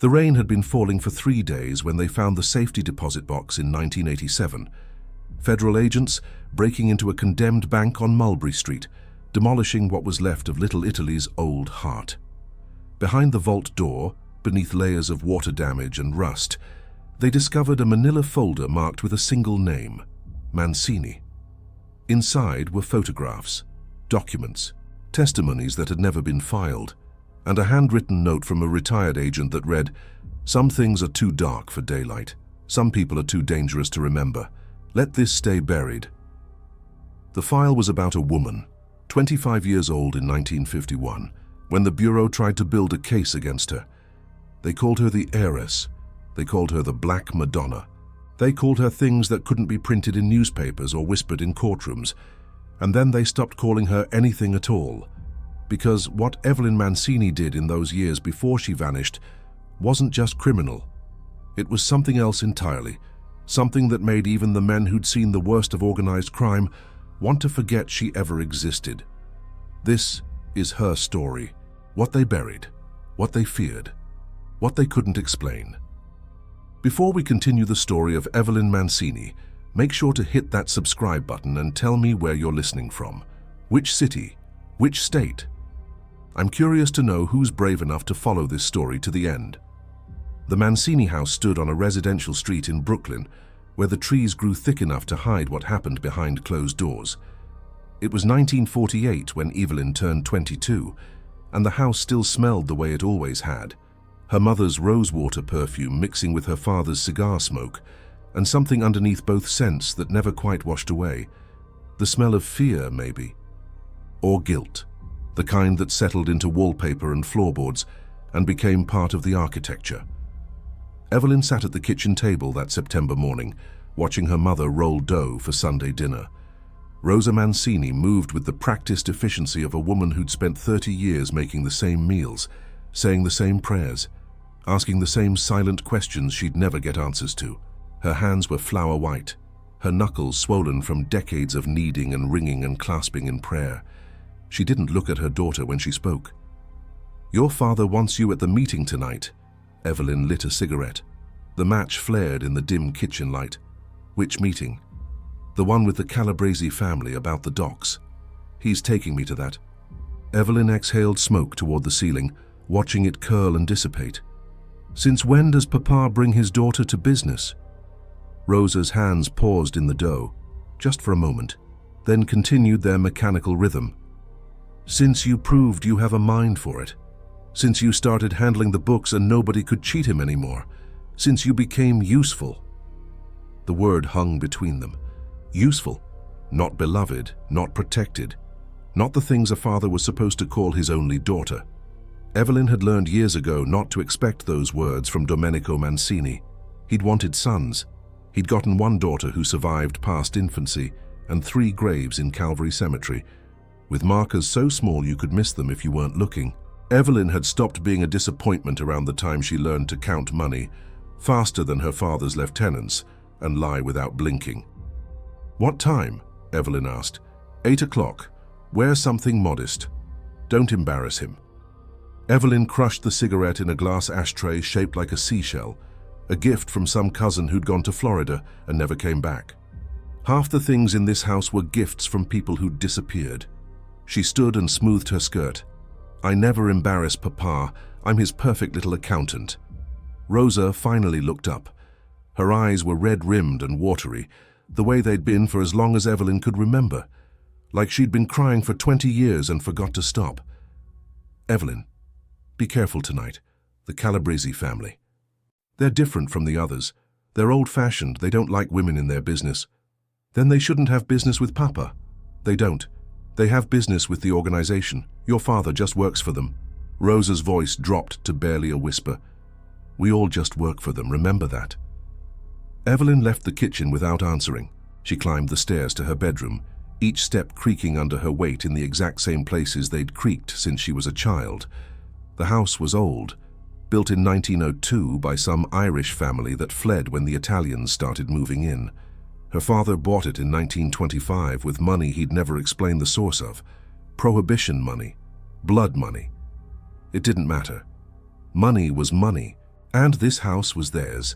The rain had been falling for 3 days when they found the safety deposit box in 1987. Federal agents breaking into a condemned bank on Mulberry Street, demolishing what was left of Little Italy's old heart. Behind the vault door, beneath layers of water damage and rust, they discovered a manila folder marked with a single name, Mancini. Inside were photographs, documents, testimonies that had never been filed, and a handwritten note from a retired agent that read, "Some things are too dark for daylight. Some people are too dangerous to remember. Let this stay buried." The file was about a woman, 25 years old in 1951, when the Bureau tried to build a case against her. They called her the Heiress. They called her the Black Madonna. They called her things that couldn't be printed in newspapers or whispered in courtrooms. And then they stopped calling her anything at all. Because what Evelyn Mancini did in those years before she vanished wasn't just criminal. It was something else entirely. Something that made even the men who'd seen the worst of organized crime want to forget she ever existed. This is her story. What they buried, what they feared, what they couldn't explain. Before we continue the story of Evelyn Mancini, make sure to hit that subscribe button and tell me where you're listening from. Which city? Which state? I'm curious to know who's brave enough to follow this story to the end. The Mancini house stood on a residential street in Brooklyn, where the trees grew thick enough to hide what happened behind closed doors. It was 1948 when Evelyn turned 22, and the house still smelled the way it always had. Her mother's rosewater perfume mixing with her father's cigar smoke, and something underneath both scents that never quite washed away. The smell of fear, maybe. Or guilt, the kind that settled into wallpaper and floorboards and became part of the architecture. Evelyn sat at the kitchen table that September morning, watching her mother roll dough for Sunday dinner. Rosa Mancini moved with the practiced efficiency of a woman who'd spent 30 years making the same meals, saying the same prayers, asking the same silent questions she'd never get answers to. Her hands were flower white, her knuckles swollen from decades of kneading and wringing and clasping in prayer. She didn't look at her daughter when she spoke. "Your father wants you at the meeting tonight." Evelyn lit a cigarette. The match flared in the dim kitchen light. "Which meeting?" "The one with the Calabrese family about the docks. He's taking me to that." Evelyn exhaled smoke toward the ceiling, watching it curl and dissipate. "Since when does Papa bring his daughter to business?" Rosa's hands paused in the dough, just for a moment, then continued their mechanical rhythm. "Since you proved you have a mind for it. Since you started handling the books and nobody could cheat him anymore. Since you became useful." The word hung between them. Useful. Not beloved, not protected. Not the things a father was supposed to call his only daughter. Evelyn had learned years ago not to expect those words from Domenico Mancini. He'd wanted sons. He'd gotten one daughter who survived past infancy and 3 graves in Calvary Cemetery, with markers so small you could miss them if you weren't looking. Evelyn had stopped being a disappointment around the time she learned to count money, faster than her father's lieutenants, and lie without blinking. "What time?" Evelyn asked. 8 o'clock. Wear something modest. Don't embarrass him." Evelyn crushed the cigarette in a glass ashtray shaped like a seashell, a gift from some cousin who'd gone to Florida and never came back. Half the things in this house were gifts from people who'd disappeared. She stood and smoothed her skirt. "I never embarrass Papa. I'm his perfect little accountant." Rosa finally looked up. Her eyes were red-rimmed and watery, the way they'd been for as long as Evelyn could remember, like she'd been crying for 20 years and forgot to stop. "Evelyn, be careful tonight. The Calabrese family. They're different from the others. They're old-fashioned. They don't like women in their business." "Then they shouldn't have business with Papa." "They don't. They have business with the organization. Your father just works for them." Rosa's voice dropped to barely a whisper. "We all just work for them, remember that." Evelyn left the kitchen without answering. She climbed the stairs to her bedroom, each step creaking under her weight in the exact same places they'd creaked since she was a child. The house was old, built in 1902 by some Irish family that fled when the Italians started moving in. Her father bought it in 1925 with money he'd never explained the source of. Prohibition money. Blood money. It didn't matter. Money was money, And this house was theirs.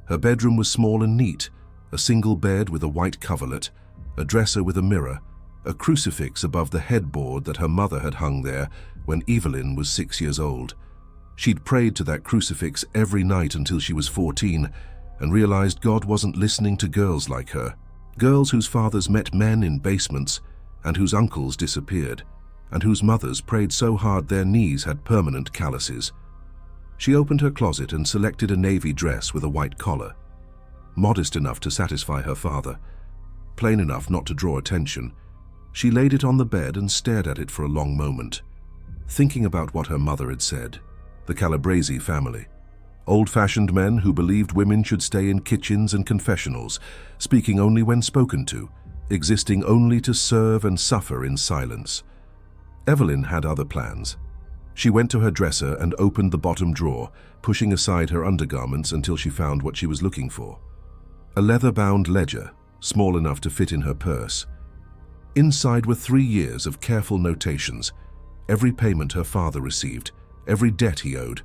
Her bedroom was small and neat, a single bed with a white coverlet, a dresser with a mirror, a crucifix above the headboard that her mother had hung there when Evelyn was 6 years old. She'd prayed to that crucifix every night until she was 14 and realized God wasn't listening to girls like her. Girls whose fathers met men in basements and whose uncles disappeared, and whose mothers prayed so hard their knees had permanent calluses. She opened her closet and selected a navy dress with a white collar. Modest enough to satisfy her father, plain enough not to draw attention, she laid it on the bed and stared at it for a long moment, thinking about what her mother had said. The Calabrese family. Old-fashioned men who believed women should stay in kitchens and confessionals, speaking only when spoken to, existing only to serve and suffer in silence. Evelyn had other plans. She went to her dresser and opened the bottom drawer, pushing aside her undergarments until she found what she was looking for. A leather-bound ledger, small enough to fit in her purse. Inside were 3 years of careful notations, every payment her father received, every debt he owed,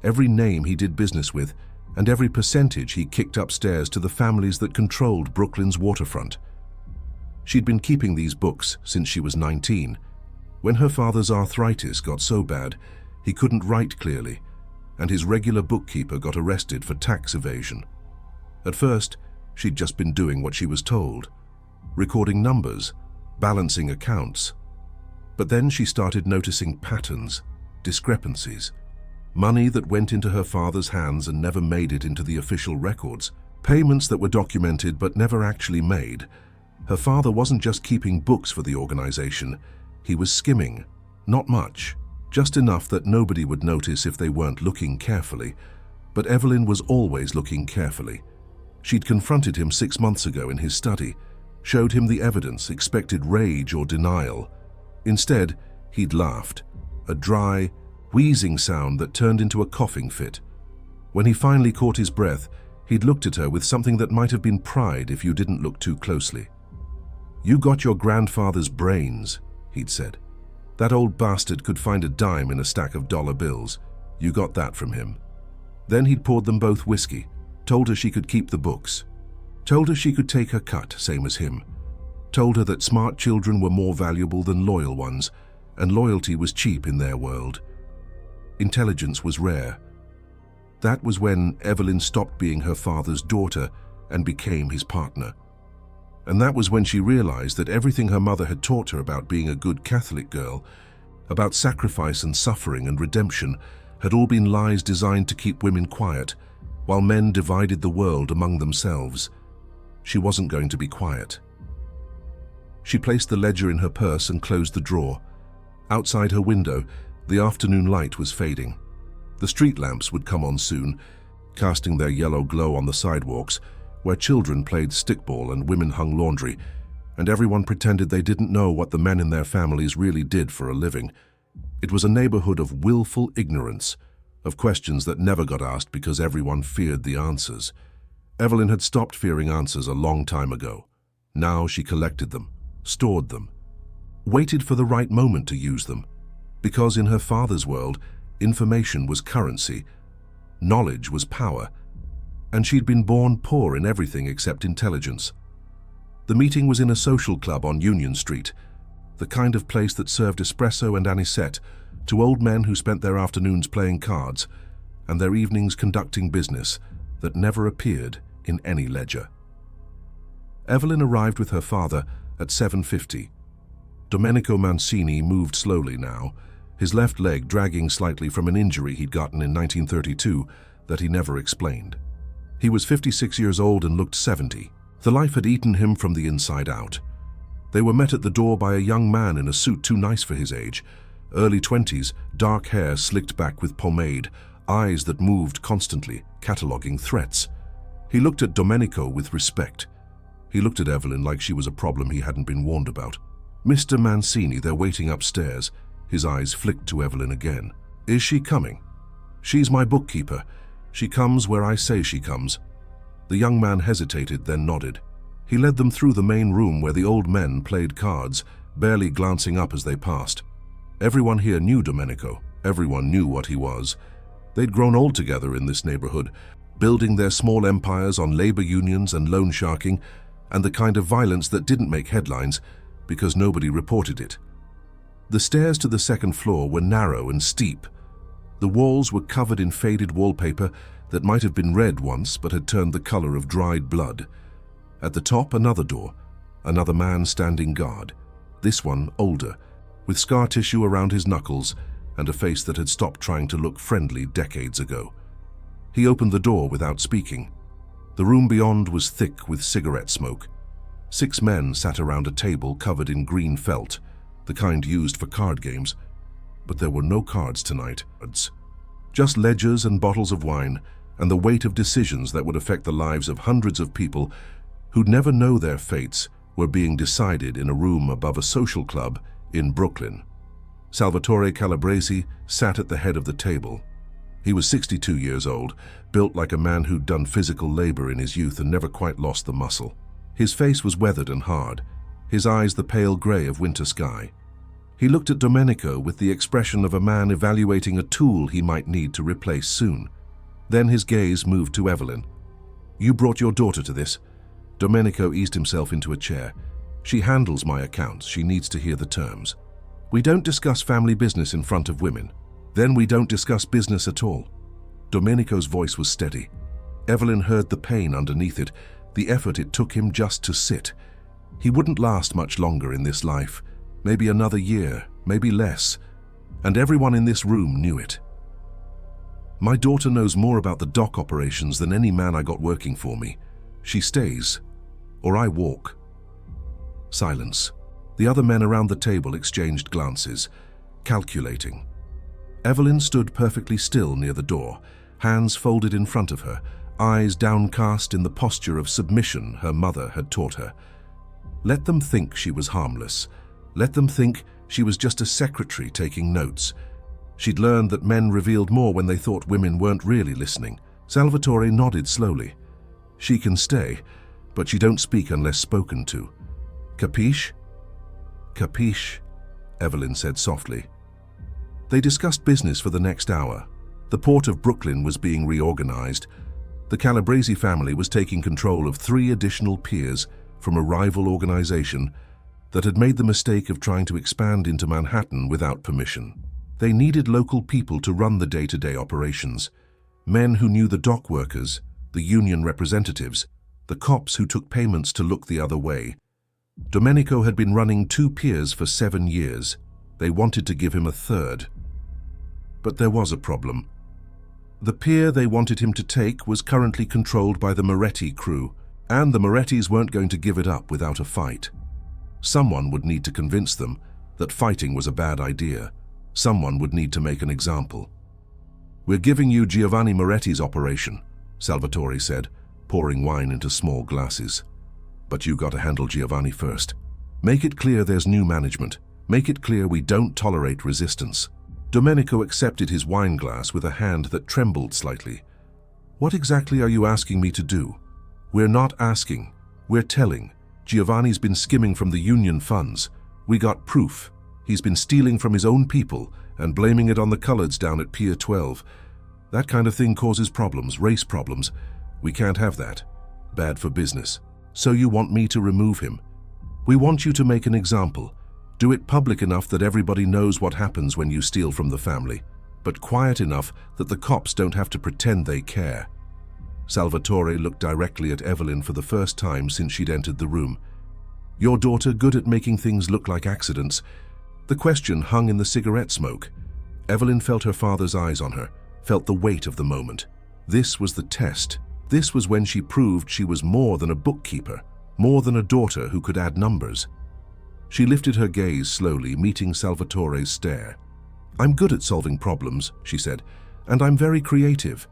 every name he did business with, and every percentage he kicked upstairs to the families that controlled Brooklyn's waterfront. She'd been keeping these books since she was 19. When her father's arthritis got so bad, he couldn't write clearly, and his regular bookkeeper got arrested for tax evasion. At first, she'd just been doing what she was told, recording numbers, balancing accounts. But then she started noticing patterns, discrepancies, money that went into her father's hands and never made it into the official records, payments that were documented but never actually made. Her father wasn't just keeping books for the organization, he was skimming. Not much, just enough that nobody would notice if they weren't looking carefully. But Evelyn was always looking carefully. She'd confronted him 6 months ago in his study, showed him the evidence, expected rage or denial. Instead, he'd laughed, a dry, wheezing sound that turned into a coughing fit. When he finally caught his breath, he'd looked at her with something that might have been pride if you didn't look too closely. "You got your grandfather's brains," he'd said. "That old bastard could find a dime in a stack of dollar bills. You got that from him." Then he'd poured them both whiskey, told her she could keep the books, told her she could take her cut, same as him, told her that smart children were more valuable than loyal ones, and loyalty was cheap in their world. Intelligence was rare. That was when Evelyn stopped being her father's daughter and became his partner. And that was when she realized that everything her mother had taught her about being a good Catholic girl, about sacrifice and suffering and redemption, had all been lies designed to keep women quiet, while men divided the world among themselves. She wasn't going to be quiet. She placed the ledger in her purse and closed the drawer. Outside her window, the afternoon light was fading. The street lamps would come on soon, casting their yellow glow on the sidewalks, where children played stickball and women hung laundry, and everyone pretended they didn't know what the men in their families really did for a living. It was a neighborhood of willful ignorance, of questions that never got asked because everyone feared the answers. Evelyn had stopped fearing answers a long time ago. Now she collected them, stored them, waited for the right moment to use them, because in her father's world, information was currency, knowledge was power, and she'd been born poor in everything except intelligence. The meeting was in a social club on Union Street, the kind of place that served espresso and anisette to old men who spent their afternoons playing cards and their evenings conducting business that never appeared in any ledger. Evelyn arrived with her father at 7:50. Domenico Mancini moved slowly now, his left leg dragging slightly from an injury he'd gotten in 1932 that he never explained. He was 56 years old and looked 70. The life had eaten him from the inside out. They were met at the door by a young man in a suit too nice for his age, early 20s, dark hair slicked back with pomade, eyes that moved constantly, cataloging threats. He looked at Domenico with respect. He looked at Evelyn like she was a problem he hadn't been warned about. "Mr. Mancini, they're waiting upstairs." His eyes flicked to Evelyn again. "Is she coming?" "She's my bookkeeper. She comes where I say she comes." The young man hesitated, then nodded. He led them through the main room where the old men played cards, barely glancing up as they passed. Everyone here knew Domenico. Everyone knew what he was. They'd grown old together in this neighborhood, building their small empires on labor unions and loan sharking, and the kind of violence that didn't make headlines because nobody reported it. The stairs to the second floor were narrow and steep. The walls were covered in faded wallpaper that might have been red once but had turned the color of dried blood. At the top, another door, another man standing guard, this one older, with scar tissue around his knuckles and a face that had stopped trying to look friendly decades ago. He opened the door without speaking. The room beyond was thick with cigarette smoke. 6 men sat around a table covered in green felt, the kind used for card games, but there were no cards tonight. Just ledgers and bottles of wine, and the weight of decisions that would affect the lives of hundreds of people who'd never know their fates were being decided in a room above a social club in Brooklyn. Salvatore Calabresi sat at the head of the table. He was 62 years old, built like a man who'd done physical labor in his youth and never quite lost the muscle. His face was weathered and hard, his eyes the pale gray of winter sky. He looked at Domenico with the expression of a man evaluating a tool he might need to replace soon. Then his gaze moved to Evelyn. "You brought your daughter to this?" Domenico eased himself into a chair. "She handles my accounts. She needs to hear the terms. We don't discuss family business in front of women. Then we don't discuss business at all." Domenico's voice was steady. Evelyn heard the pain underneath it, the effort it took him just to sit. He wouldn't last much longer in this life. Maybe another year, maybe less. And everyone in this room knew it. "My daughter knows more about the dock operations than any man I got working for me. She stays, or I walk." Silence. The other men around the table exchanged glances, calculating. Evelyn stood perfectly still near the door, hands folded in front of her, eyes downcast in the posture of submission her mother had taught her. Let them think she was harmless. Let them think she was just a secretary taking notes. She'd learned that men revealed more when they thought women weren't really listening. Salvatore nodded slowly. "She can stay, but she don't speak unless spoken to. Capiche?" "Capiche," Evelyn said softly. They discussed business for the next hour. The port of Brooklyn was being reorganized. The Calabresi family was taking control of 3 additional piers from a rival organization that had made the mistake of trying to expand into Manhattan without permission. They needed local people to run the day-to-day operations. Men who knew the dock workers, the union representatives, the cops who took payments to look the other way. Domenico had been running 2 piers for 7 years. They wanted to give him a 3rd. But there was a problem. The pier they wanted him to take was currently controlled by the Moretti crew, and the Morettis weren't going to give it up without a fight. Someone would need to convince them that fighting was a bad idea. Someone would need to make an example. "We're giving you Giovanni Moretti's operation," Salvatore said, pouring wine into small glasses. "But you got to handle Giovanni first. Make it clear there's new management. Make it clear we don't tolerate resistance." Domenico accepted his wine glass with a hand that trembled slightly. "What exactly are you asking me to do?" "We're not asking. We're telling. Giovanni's been skimming from the union funds. We got proof. He's been stealing from his own people and blaming it on the coloreds down at Pier 12. That kind of thing causes problems, race problems. We can't have that. Bad for business. So you want me to remove him? We want you to make an example. Do it public enough that everybody knows what happens when you steal from the family, but quiet enough that the cops don't have to pretend they care." Salvatore looked directly at Evelyn for the first time since she'd entered the room. "Your daughter good at making things look like accidents?" The question hung in the cigarette smoke. Evelyn felt her father's eyes on her, felt the weight of the moment. This was the test. This was when she proved she was more than a bookkeeper, more than a daughter who could add numbers. She lifted her gaze slowly, meeting Salvatore's stare. "I'm good at solving problems," she said, "and I'm very creative."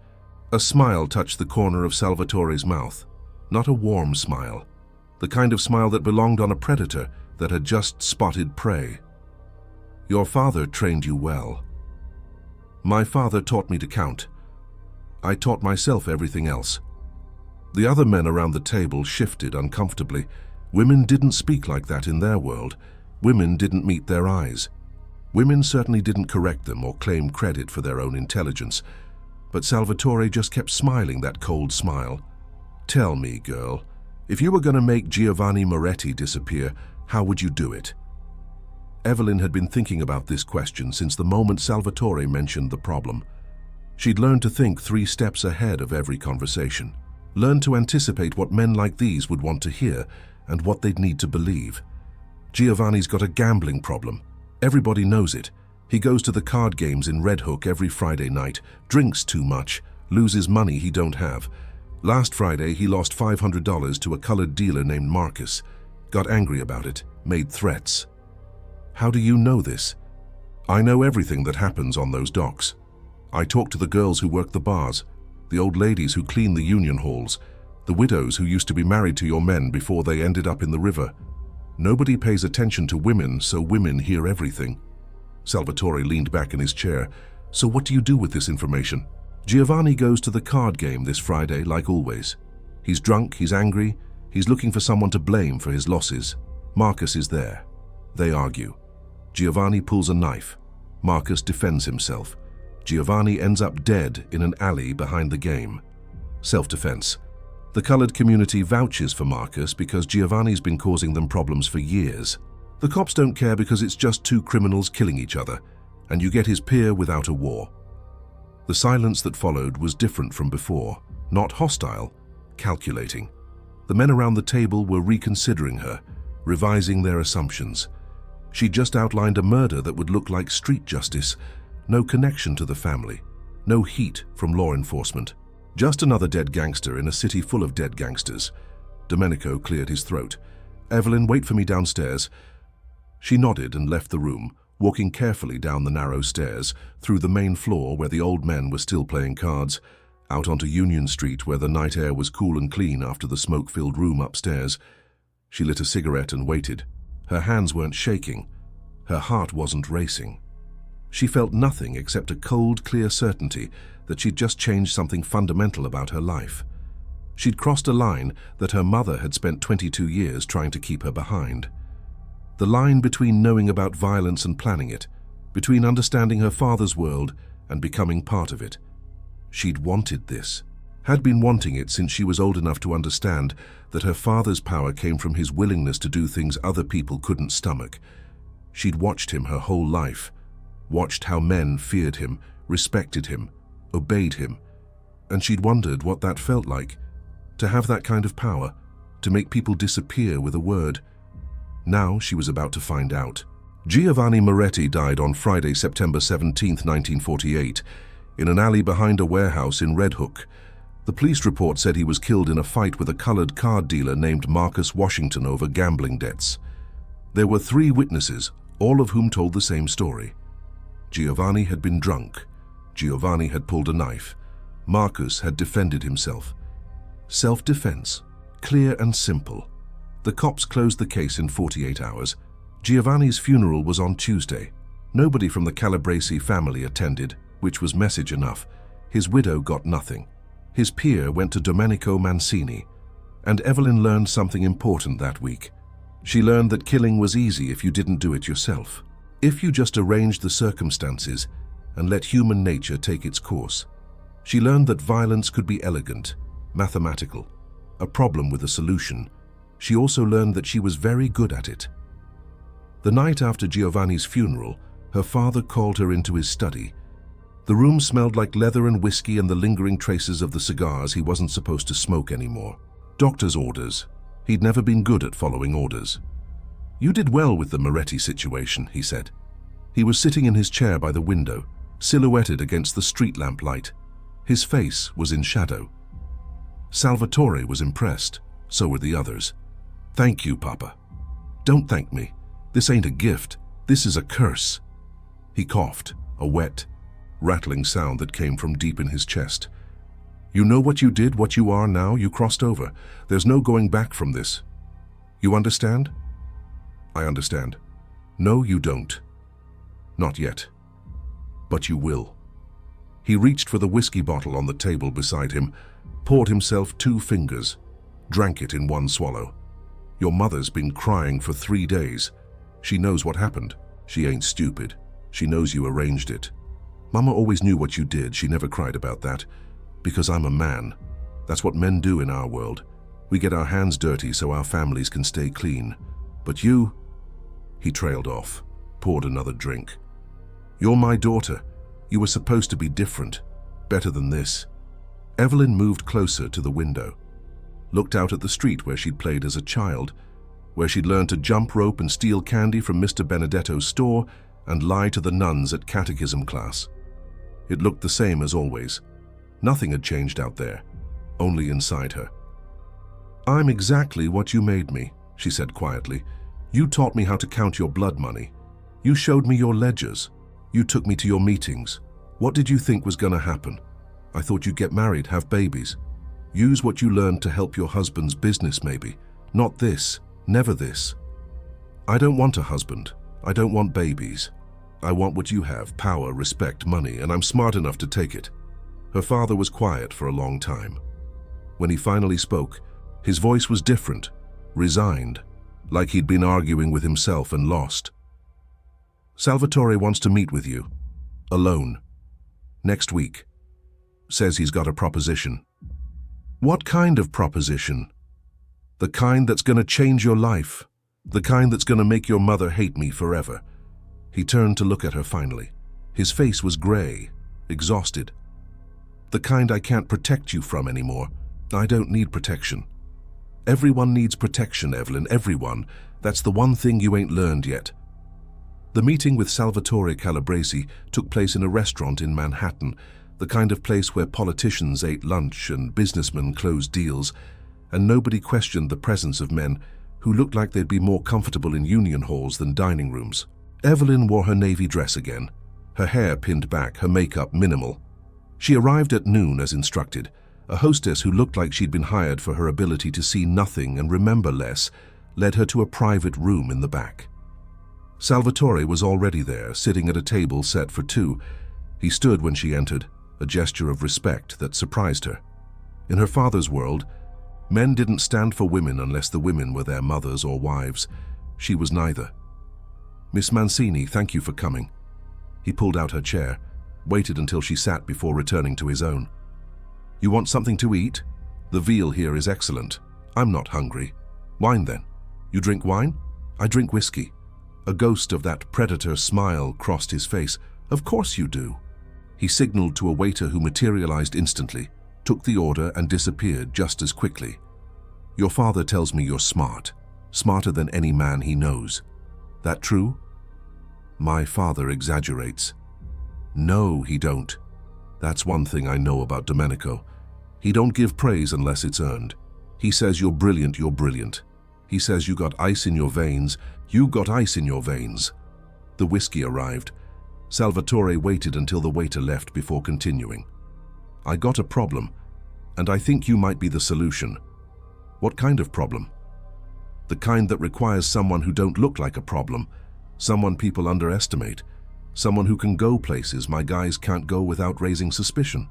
A smile touched the corner of Salvatore's mouth. Not a warm smile. The kind of smile that belonged on a predator that had just spotted prey. "Your father trained you well." "My father taught me to count. I taught myself everything else." The other men around the table shifted uncomfortably. Women didn't speak like that in their world. Women didn't meet their eyes. Women certainly didn't correct them or claim credit for their own intelligence. But Salvatore just kept smiling that cold smile. "Tell me, girl, if you were going to make Giovanni Moretti disappear, how would you do it?" Evelyn had been thinking about this question since the moment Salvatore mentioned the problem. She'd learned to think 3 steps ahead of every conversation, learned to anticipate what men like these would want to hear and what they'd need to believe. Giovanni's got a gambling problem. Everybody knows it. He goes to the card games in Red Hook every Friday night, drinks too much, loses money he don't have. Last Friday, he lost $500 to a colored dealer named Marcus, got angry about it, made threats. "How do you know this?" "I know everything that happens on those docks. I talk to the girls who work the bars, the old ladies who clean the union halls, the widows who used to be married to your men before they ended up in the river. Nobody pays attention to women, so women hear everything." Salvatore leaned back in his chair. "So what do you do with this information?" "Giovanni goes to the card game this Friday, like always. He's drunk, he's angry, he's looking for someone to blame for his losses. Marcus is there. They argue. Giovanni pulls a knife. Marcus defends himself. Giovanni ends up dead in an alley behind the game. Self-defense. The colored community vouches for Marcus because Giovanni's been causing them problems for years. The cops don't care because it's just 2 criminals killing each other, and you get his peer without a war." The silence that followed was different from before, not hostile, calculating. The men around the table were reconsidering her, revising their assumptions. She'd just outlined a murder that would look like street justice, no connection to the family, no heat from law enforcement. Just another dead gangster in a city full of dead gangsters. Domenico cleared his throat. "Evelyn, wait for me downstairs." She nodded and left the room, walking carefully down the narrow stairs, through the main floor where the old men were still playing cards, out onto Union Street where the night air was cool and clean after the smoke-filled room upstairs. She lit a cigarette and waited. Her hands weren't shaking. Her heart wasn't racing. She felt nothing except a cold, clear certainty that she'd just changed something fundamental about her life. She'd crossed a line that her mother had spent 22 years trying to keep her behind. The line between knowing about violence and planning it, between understanding her father's world and becoming part of it. She'd wanted this, had been wanting it since she was old enough to understand that her father's power came from his willingness to do things other people couldn't stomach. She'd watched him her whole life, watched how men feared him, respected him, obeyed him, and she'd wondered what that felt like, to have that kind of power, to make people disappear with a word. Now she was about to find out. Giovanni Moretti died on Friday, September 17, 1948, in an alley behind a warehouse in Red Hook. The police report said he was killed in a fight with a colored card dealer named Marcus Washington over gambling debts. There were 3 witnesses, all of whom told the same story. Giovanni had been drunk. Giovanni had pulled a knife. Marcus had defended himself. Self-defense, clear and simple. The cops closed the case in 48 hours. Giovanni's funeral was on Tuesday. Nobody from the Calabresi family attended, which was message enough. His widow got nothing. His peer went to Domenico Mancini. And Evelyn learned something important that week. She learned that killing was easy if you didn't do it yourself. If you just arranged the circumstances and let human nature take its course. She learned that violence could be elegant, mathematical, a problem with a solution. She also learned that she was very good at it. The night after Giovanni's funeral, her father called her into his study. The room smelled like leather and whiskey and the lingering traces of the cigars he wasn't supposed to smoke anymore. Doctor's orders. He'd never been good at following orders. "You did well with the Moretti situation," he said. He was sitting in his chair by the window, silhouetted against the street lamp light. His face was in shadow. Salvatore was impressed. So were the others. "Thank you, Papa." "Don't thank me. This ain't a gift. This is a curse." He coughed, a wet, rattling sound that came from deep in his chest. "You know what you did, what you are now, you crossed over. There's no going back from this. You understand?" "I understand." "No, you don't. Not yet. But you will." He reached for the whiskey bottle on the table beside him, poured himself 2 fingers, drank it in one swallow. "Your mother's been crying for 3 days. She knows what happened. She ain't stupid. She knows you arranged it. Mama always knew what you did. She never cried about that. Because I'm a man. That's what men do in our world. We get our hands dirty so our families can stay clean. But you..." He trailed off, poured another drink. "You're my daughter. You were supposed to be different. Better than this." Evelyn moved closer to the window, looked out at the street where she'd played as a child, where she'd learned to jump rope and steal candy from Mr. Benedetto's store and lie to the nuns at catechism class. It looked the same as always. Nothing had changed out there, only inside her. "I'm exactly what you made me," she said quietly. "You taught me how to count your blood money. You showed me your ledgers. You took me to your meetings. What did you think was going to happen? I thought you'd get married, have babies. Use what you learned to help your husband's business maybe. Not this, never this. I don't want a husband. I don't want babies. I want what you have, power, respect, money, and I'm smart enough to take it." Her father was quiet for a long time. When he finally spoke, his voice was different, resigned, like he'd been arguing with himself and lost. "Salvatore wants to meet with you, alone, next week. Says he's got a proposition." "What kind of proposition?" "The kind that's going to change your life. The kind that's going to make your mother hate me forever." He turned to look at her finally. His face was gray, exhausted. "The kind I can't protect you from anymore. I don't need protection." "Everyone needs protection, Evelyn, everyone. That's the one thing you ain't learned yet." The meeting with Salvatore Calabresi took place in a restaurant in Manhattan, the kind of place where politicians ate lunch and businessmen closed deals, and nobody questioned the presence of men who looked like they'd be more comfortable in union halls than dining rooms. Evelyn wore her navy dress again, her hair pinned back, her makeup minimal. She arrived at noon as instructed. A hostess who looked like she'd been hired for her ability to see nothing and remember less led her to a private room in the back. Salvatore was already there, sitting at a table set for two. He stood when she entered, a gesture of respect that surprised her. In her father's world, men didn't stand for women unless the women were their mothers or wives. She was neither. "Miss Mancini, thank you for coming." He pulled out her chair, waited until she sat before returning to his own. "You want something to eat? The veal here is excellent. I'm not hungry." "Wine then. You drink wine?" "I drink whiskey." A ghost of that predator smile crossed his face. "Of course you do." He signaled to a waiter who materialized instantly, took the order and disappeared just as quickly. "Your father tells me you're smart, smarter than any man he knows. That true?" "My father exaggerates." "No, he don't. That's one thing I know about Domenico. He don't give praise unless it's earned. He says you're brilliant, you're brilliant. He says you got ice in your veins, you got ice in your veins." The whiskey arrived. Salvatore waited until the waiter left before continuing. "I got a problem, and I think you might be the solution." "What kind of problem?" "The kind that requires someone who don't look like a problem, someone people underestimate, someone who can go places my guys can't go without raising suspicion."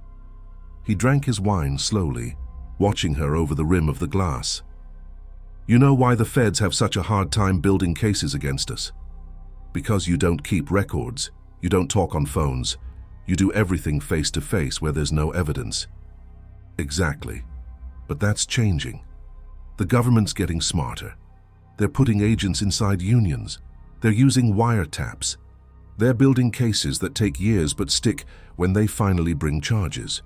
He drank his wine slowly, watching her over the rim of the glass. "You know why the feds have such a hard time building cases against us? Because you don't keep records. You don't talk on phones. You do everything face to face where there's no evidence." "Exactly. But that's changing. The government's getting smarter. They're putting agents inside unions. They're using wiretaps. They're building cases that take years but stick when they finally bring charges.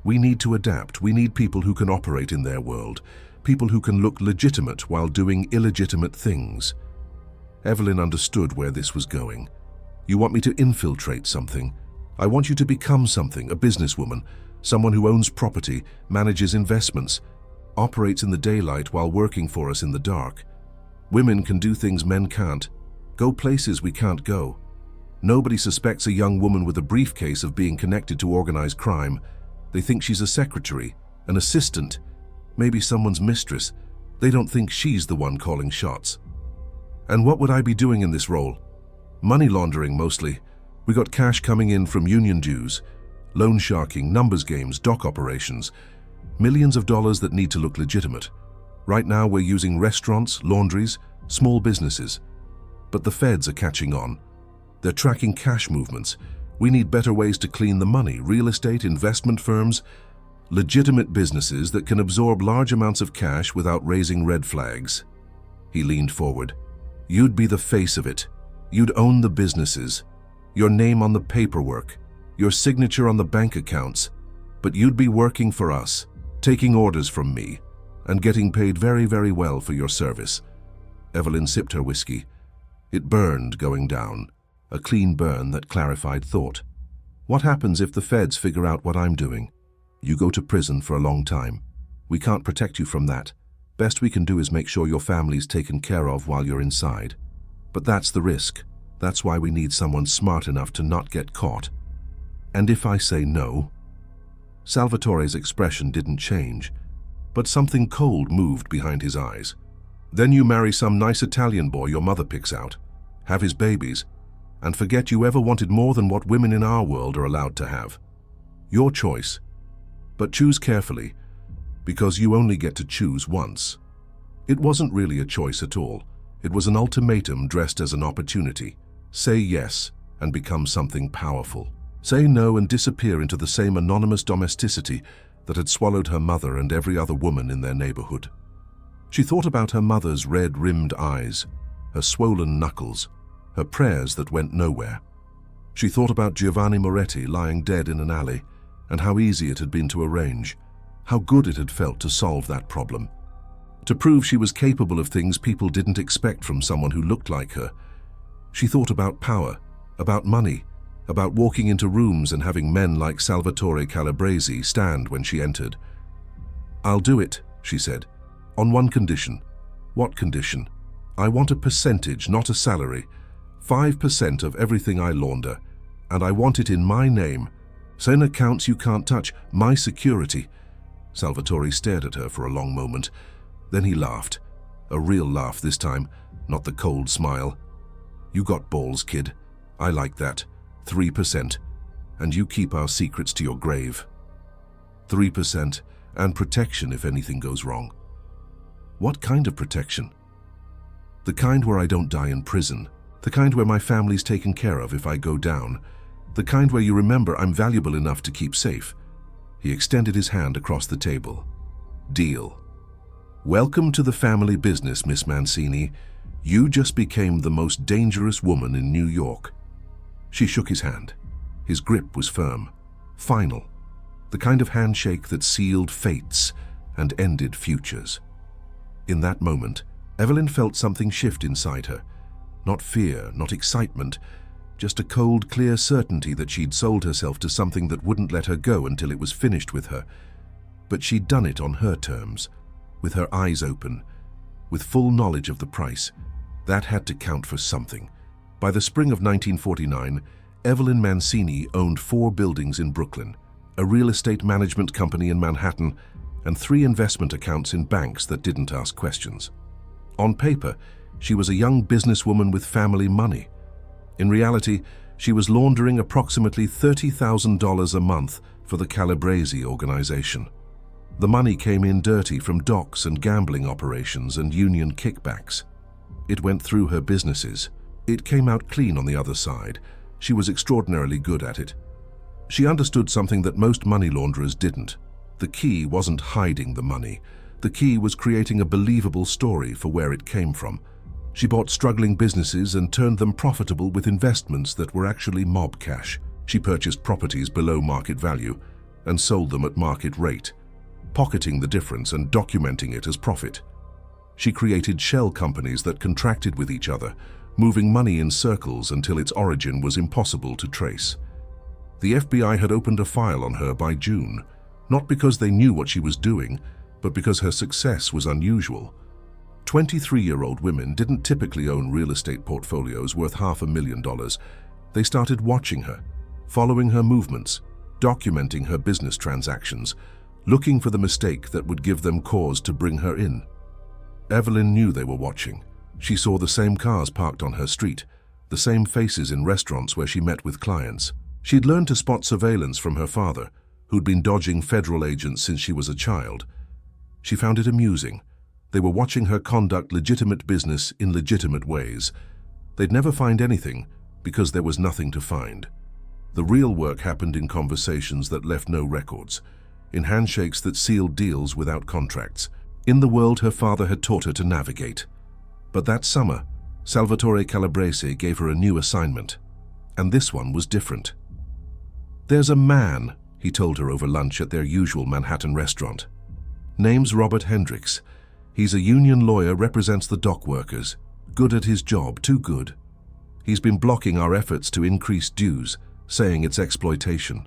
We need to adapt. We need people who can operate in their world, people who can look legitimate while doing illegitimate things." Evelyn understood where this was going. "You want me to infiltrate something? I want you to become something, a businesswoman, someone who owns property, manages investments, operates in the daylight while working for us in the dark. Women can do things men can't, go places we can't go. Nobody suspects a young woman with a briefcase of being connected to organized crime. They think she's a secretary, an assistant, maybe someone's mistress. They don't think she's the one calling shots." "And what would I be doing in this role?" "Money laundering, mostly. We got cash coming in from union dues, loan sharking, numbers games, dock operations. Millions of dollars that need to look legitimate. Right now we're using restaurants, laundries, small businesses. But the feds are catching on. They're tracking cash movements. We need better ways to clean the money, real estate, investment firms, legitimate businesses that can absorb large amounts of cash without raising red flags. He leaned forward. You'd be the face of it. You'd own the businesses, your name on the paperwork, your signature on the bank accounts, but you'd be working for us, taking orders from me, and getting paid very, very well for your service. Evelyn sipped her whiskey. It burned going down, a clean burn that clarified thought. What happens if the feds figure out what I'm doing? You go to prison for a long time. We can't protect you from that. Best we can do is make sure your family's taken care of while you're inside. But that's the risk. That's why we need someone smart enough to not get caught. And if I say no? Salvatore's expression didn't change, but something cold moved behind his eyes. Then you marry some nice Italian boy your mother picks out, have his babies, and forget you ever wanted more than what women in our world are allowed to have. Your choice. But choose carefully, because you only get to choose once. It wasn't really a choice at all. It was an ultimatum dressed as an opportunity. Say yes and become something powerful. Say no and disappear into the same anonymous domesticity that had swallowed her mother and every other woman in their neighborhood. She thought about her mother's red-rimmed eyes, her swollen knuckles, her prayers that went nowhere. She thought about Giovanni Moretti lying dead in an alley and how easy it had been to arrange, how good it had felt to solve that problem. To prove she was capable of things people didn't expect from someone who looked like her. She thought about power, about money, about walking into rooms and having men like Salvatore Calabresi stand when she entered. "I'll do it," she said, "on one condition." "What condition?" "I want a percentage, not a salary. 5% of everything I launder, and I want it in my name. Send accounts you can't touch, my security." Salvatore stared at her for a long moment. Then he laughed. A real laugh this time, not the cold smile. "You got balls, kid. I like that. 3%. And you keep our secrets to your grave." 3% and protection if anything goes wrong. What kind of protection? The kind where I don't die in prison. The kind where my family's taken care of if I go down. The kind where you remember I'm valuable enough to keep safe. He extended his hand across the table. Deal. Welcome to the family business, Miss Mancini. You just became the most dangerous woman in New York. She shook his hand. His grip was firm, final, the kind of handshake that sealed fates and ended futures. In that moment, Evelyn felt something shift inside her. Not fear, not excitement, just a cold, clear certainty that she'd sold herself to something that wouldn't let her go until it was finished with her. But she'd done it on her terms, with her eyes open, with full knowledge of the price. That had to count for something. By the spring of 1949, Evelyn Mancini owned 4 buildings in Brooklyn, a real estate management company in Manhattan, and 3 investment accounts in banks that didn't ask questions. On paper, she was a young businesswoman with family money. In reality, she was laundering approximately $30,000 a month for the Calabresi organization. The money came in dirty from docks and gambling operations and union kickbacks. It went through her businesses. It came out clean on the other side. She was extraordinarily good at it. She understood something that most money launderers didn't. The key wasn't hiding the money. The key was creating a believable story for where it came from. She bought struggling businesses and turned them profitable with investments that were actually mob cash. She purchased properties below market value and sold them at market rate, pocketing the difference and documenting it as profit. She created shell companies that contracted with each other, moving money in circles until its origin was impossible to trace. The FBI had opened a file on her by June, not because they knew what she was doing, but because her success was unusual. 23-year-old women didn't typically own real estate portfolios worth $500,000. They started watching her, following her movements, documenting her business transactions, looking for the mistake that would give them cause to bring her in. Evelyn knew they were watching. She saw the same cars parked on her street, the same faces in restaurants where she met with clients. She'd learned to spot surveillance from her father, who'd been dodging federal agents since she was a child. She found it amusing. They were watching her conduct legitimate business in legitimate ways. They'd never find anything because there was nothing to find. The real work happened in conversations that left no records, in handshakes that sealed deals without contracts, in the world her father had taught her to navigate. But that summer, Salvatore Calabrese gave her a new assignment, and this one was different. "There's a man," he told her over lunch at their usual Manhattan restaurant. "Name's Robert Hendricks. He's a union lawyer, represents the dock workers. Good at his job, too good. He's been blocking our efforts to increase dues, saying it's exploitation.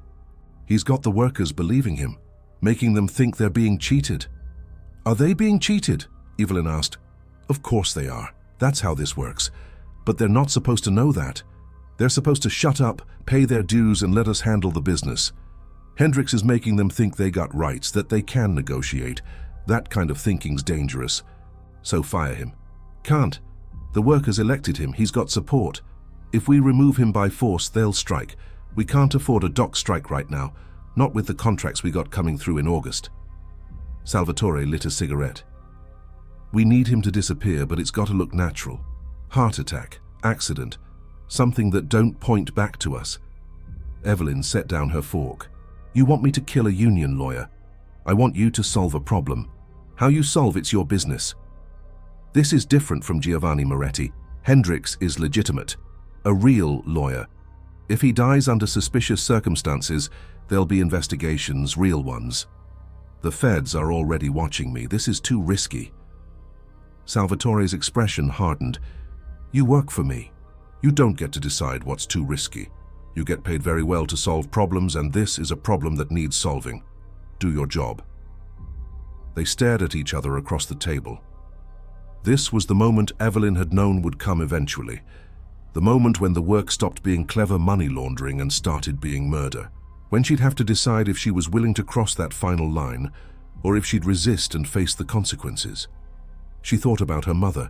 He's got the workers believing him, making them think they're being cheated." "Are they being cheated?" Evelyn asked. "Of course they are. That's how this works. But they're not supposed to know that. They're supposed to shut up, pay their dues, and let us handle the business. Hendricks is making them think they got rights, that they can negotiate. That kind of thinking's dangerous. So fire him." "Can't. The workers elected him. He's got support. If we remove him by force, they'll strike. We can't afford a dock strike right now, not with the contracts we got coming through in August." Salvatore lit a cigarette. "We need him to disappear, but it's got to look natural. Heart attack, accident, something that don't point back to us." Evelyn set down her fork. "You want me to kill a union lawyer? I want you to solve a problem. How you solve it's your business. This is different from Giovanni Moretti. Hendricks is legitimate, a real lawyer. If he dies under suspicious circumstances, there'll be investigations, real ones. The feds are already watching me. This is too risky." Salvatore's expression hardened. "You work for me. You don't get to decide what's too risky. You get paid very well to solve problems, and this is a problem that needs solving. Do your job." They stared at each other across the table. This was the moment Evelyn had known would come eventually. The moment when the work stopped being clever money laundering and started being murder. When she'd have to decide if she was willing to cross that final line, or if she'd resist and face the consequences. She thought about her mother,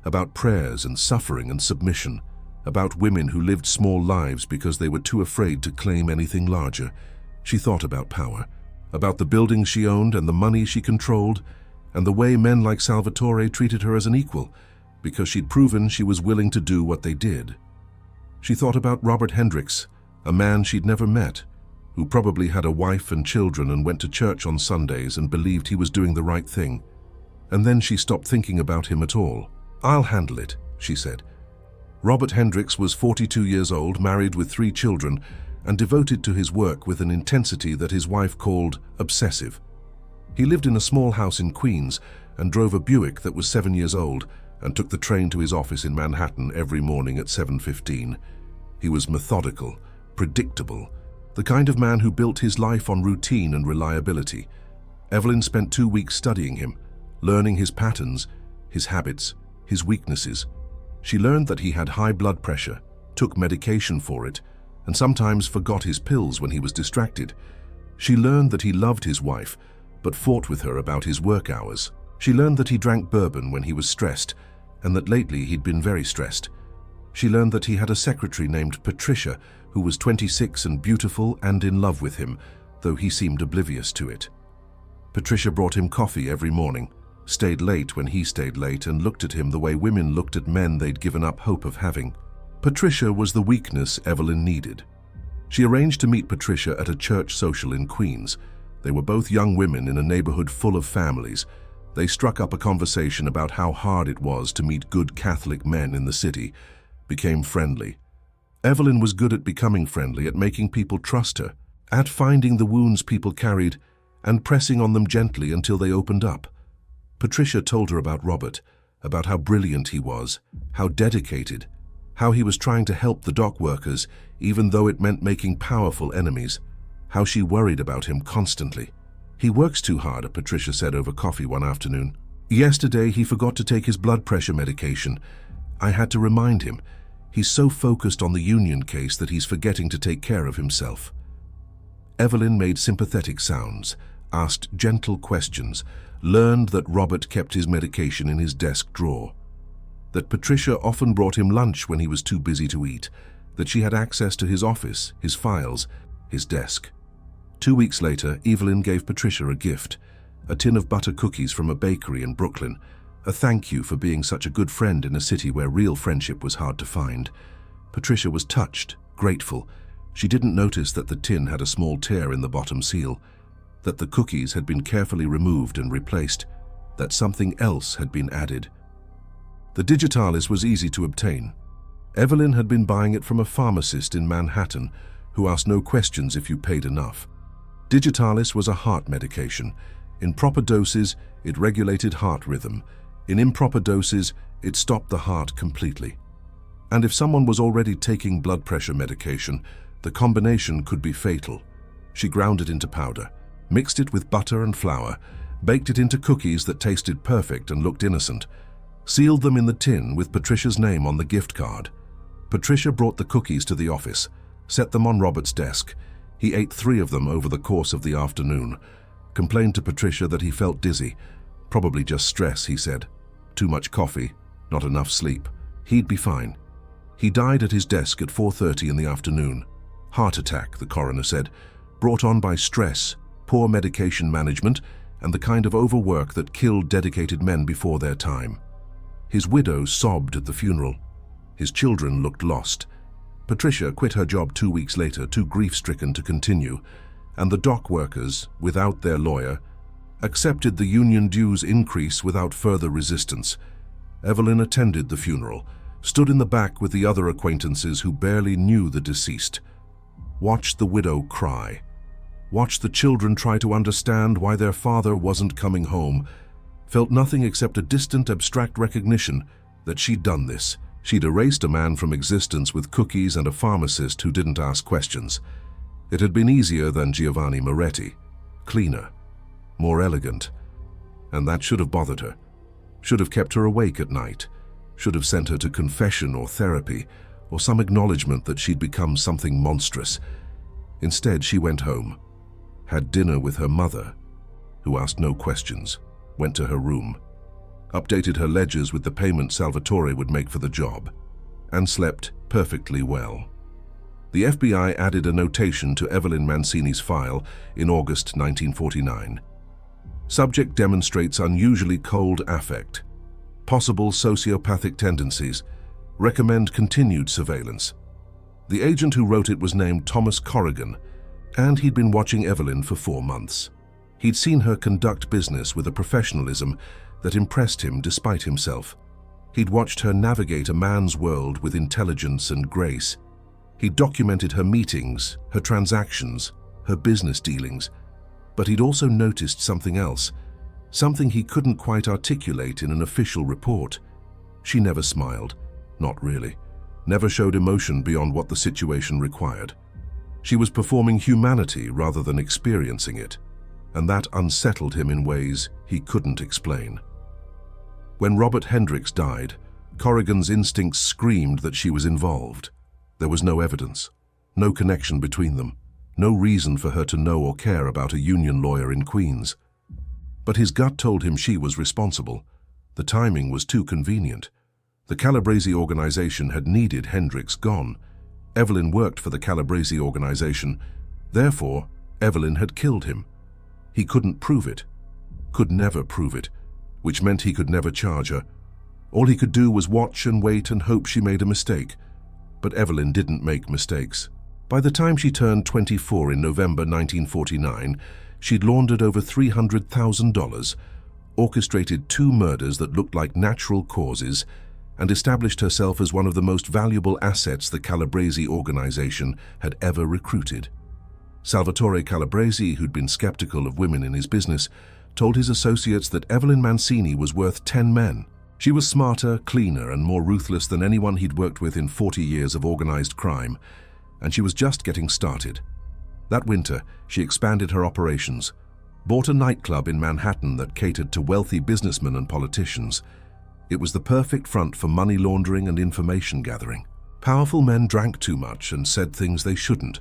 about prayers and suffering and submission, about women who lived small lives because they were too afraid to claim anything larger. She thought about power, about the buildings she owned and the money she controlled, and the way men like Salvatore treated her as an equal, because she'd proven she was willing to do what they did. She thought about Robert Hendricks, a man she'd never met, who probably had a wife and children and went to church on Sundays and believed he was doing the right thing. And then she stopped thinking about him at all. "I'll handle it," she said. Robert Hendricks was 42 years old, married with 3 children, and devoted to his work with an intensity that his wife called obsessive. He lived in a small house in Queens and drove a Buick that was 7 years old and took the train to his office in Manhattan every morning at 7:15. He was methodical, predictable, the kind of man who built his life on routine and reliability. Evelyn spent 2 weeks studying him, learning his patterns, his habits, his weaknesses. She learned that he had high blood pressure, took medication for it, and sometimes forgot his pills when he was distracted. She learned that he loved his wife, but fought with her about his work hours. She learned that he drank bourbon when he was stressed, and that lately he'd been very stressed. She learned that he had a secretary named Patricia, who was 26 and beautiful and in love with him, though he seemed oblivious to it. Patricia brought him coffee every morning, stayed late when he stayed late, and looked at him the way women looked at men they'd given up hope of having. Patricia was the weakness Evelyn needed. She arranged to meet Patricia at a church social in Queens. They were both young women in a neighborhood full of families. They struck up a conversation about how hard it was to meet good Catholic men in the city, became friendly. Evelyn was good at becoming friendly, at making people trust her, at finding the wounds people carried and pressing on them gently until they opened up. Patricia told her about Robert, about how brilliant he was, how dedicated, how he was trying to help the dock workers, even though it meant making powerful enemies, how she worried about him constantly. "He works too hard," Patricia said over coffee one afternoon. "Yesterday he forgot to take his blood pressure medication. I had to remind him. He's so focused on the union case that he's forgetting to take care of himself." Evelyn made sympathetic sounds, asked gentle questions, learned that Robert kept his medication in his desk drawer, that Patricia often brought him lunch when he was too busy to eat, that she had access to his office, his files, his desk. 2 weeks later, Evelyn gave Patricia a gift, a tin of butter cookies from a bakery in Brooklyn, a thank you for being such a good friend in a city where real friendship was hard to find. Patricia was touched, grateful. She didn't notice that the tin had a small tear in the bottom seal, that the cookies had been carefully removed and replaced, that something else had been added. The digitalis was easy to obtain. Evelyn had been buying it from a pharmacist in Manhattan who asked no questions if you paid enough. Digitalis was a heart medication. In proper doses, it regulated heart rhythm. In improper doses, it stopped the heart completely. And if someone was already taking blood pressure medication, the combination could be fatal. She ground it into powder, mixed it with butter and flour, baked it into cookies that tasted perfect and looked innocent, sealed them in the tin with Patricia's name on the gift card. Patricia brought the cookies to the office, set them on Robert's desk. He ate 3 of them over the course of the afternoon, complained to Patricia that he felt dizzy. Probably just stress, he said. Too much coffee, not enough sleep. He'd be fine. He died at his desk at 4:30 in the afternoon. Heart attack, the coroner said, brought on by stress, poor medication management, and the kind of overwork that killed dedicated men before their time. His widow sobbed at the funeral. His children looked lost. Patricia quit her job 2 weeks later, too grief-stricken to continue, and the dock workers, without their lawyer, accepted the union dues increase without further resistance. Evelyn attended the funeral, stood in the back with the other acquaintances who barely knew the deceased, watched the widow cry, watched the children try to understand why their father wasn't coming home, felt nothing except a distant, abstract recognition that she'd done this. She'd erased a man from existence with cookies and a pharmacist who didn't ask questions. It had been easier than Giovanni Moretti, cleaner, more elegant, and that should have bothered her, should have kept her awake at night, should have sent her to confession or therapy, or some acknowledgement that she'd become something monstrous. Instead, she went home, had dinner with her mother, who asked no questions, went to her room, updated her ledgers with the payment Salvatore would make for the job, and slept perfectly well. The FBI added a notation to Evelyn Mancini's file in August 1949. Subject demonstrates unusually cold affect, possible sociopathic tendencies, recommend continued surveillance. The agent who wrote it was named Thomas Corrigan, and he'd been watching Evelyn for 4 months. He'd seen her conduct business with a professionalism that impressed him despite himself. He'd watched her navigate a man's world with intelligence and grace. He'd documented her meetings, her transactions, her business dealings. But he'd also noticed something else, something he couldn't quite articulate in an official report. She never smiled, not really, never showed emotion beyond what the situation required. She was performing humanity rather than experiencing it, and that unsettled him in ways he couldn't explain. When Robert Hendricks died, Corrigan's instincts screamed that she was involved. There was no evidence, no connection between them, no reason for her to know or care about a union lawyer in Queens. But his gut told him she was responsible. The timing was too convenient. The Calabrese organization had needed Hendricks gone. Evelyn worked for the Calabrese organization. Therefore, Evelyn had killed him. He couldn't prove it, could never prove it, which meant he could never charge her. All he could do was watch and wait and hope she made a mistake. But Evelyn didn't make mistakes. By the time she turned 24 in November 1949, she'd laundered over $300,000, orchestrated 2 murders that looked like natural causes, and established herself as one of the most valuable assets the Calabrese organization had ever recruited. Salvatore Calabrese, who'd been skeptical of women in his business, told his associates that Evelyn Mancini was worth 10 men. She was smarter, cleaner, and more ruthless than anyone he'd worked with in 40 years of organized crime, and she was just getting started. That winter, she expanded her operations, bought a nightclub in Manhattan that catered to wealthy businessmen and politicians. It was the perfect front for money laundering and information gathering. Powerful men drank too much and said things they shouldn't.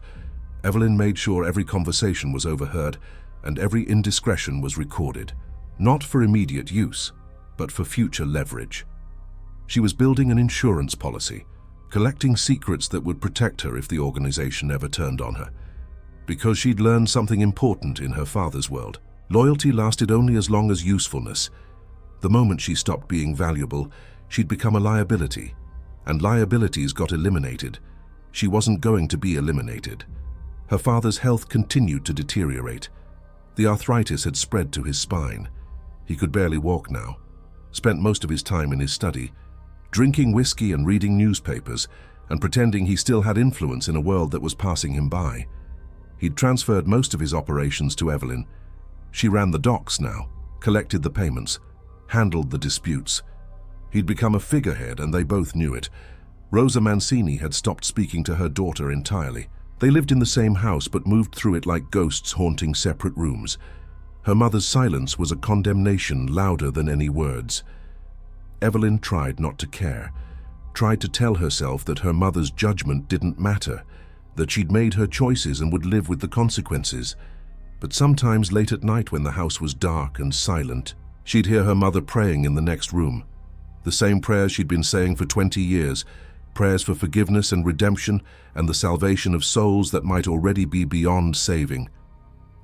Evelyn made sure every conversation was overheard and every indiscretion was recorded, not for immediate use, but for future leverage. She was building an insurance policy, collecting secrets that would protect her if the organization ever turned on her. Because she'd learned something important in her father's world. Loyalty lasted only as long as usefulness. The moment she stopped being valuable, she'd become a liability, and liabilities got eliminated. She wasn't going to be eliminated. Her father's health continued to deteriorate. The arthritis had spread to his spine. He could barely walk now. Spent most of his time in his study, drinking whiskey and reading newspapers, and pretending he still had influence in a world that was passing him by. He'd transferred most of his operations to Evelyn. She ran the docks now, collected the payments, handled the disputes. He'd become a figurehead, and they both knew it. Rosa Mancini had stopped speaking to her daughter entirely. They lived in the same house but moved through it like ghosts haunting separate rooms. Her mother's silence was a condemnation louder than any words. Evelyn tried not to care, tried to tell herself that her mother's judgment didn't matter, that she'd made her choices and would live with the consequences. But sometimes late at night when the house was dark and silent, she'd hear her mother praying in the next room. The same prayers she'd been saying for 20 years, prayers for forgiveness and redemption and the salvation of souls that might already be beyond saving.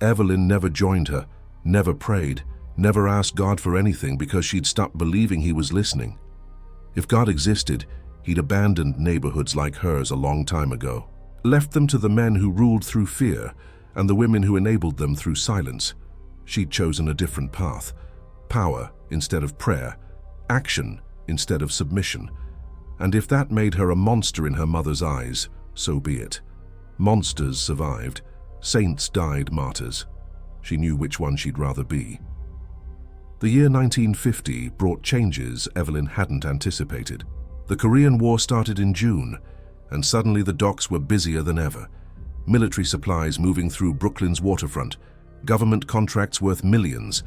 Evelyn never joined her, never prayed, never asked God for anything because she'd stopped believing he was listening. If God existed, he'd abandoned neighborhoods like hers a long time ago, left them to the men who ruled through fear and the women who enabled them through silence. She'd chosen a different path, power instead of prayer, action instead of submission. And if that made her a monster in her mother's eyes, so be it. Monsters survived. Saints died martyrs. She knew which one she'd rather be. The year 1950 brought changes Evelyn hadn't anticipated. The Korean War started in June, and suddenly the docks were busier than ever. Military supplies moving through Brooklyn's waterfront, government contracts worth millions,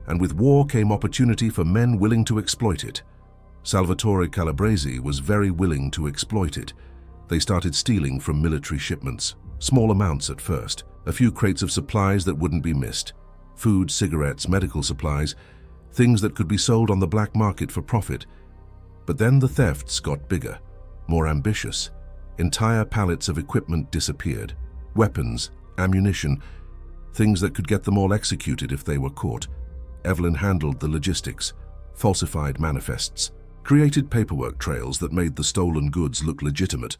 and with war came opportunity for men willing to exploit it. Salvatore Calabrese was very willing to exploit it. They started stealing from military shipments, small amounts at first, a few crates of supplies that wouldn't be missed. Food, cigarettes, medical supplies, things that could be sold on the black market for profit. But then the thefts got bigger, more ambitious. Entire pallets of equipment disappeared. Weapons, ammunition, things that could get them all executed if they were caught. Evelyn handled the logistics, falsified manifests, created paperwork trails that made the stolen goods look legitimate,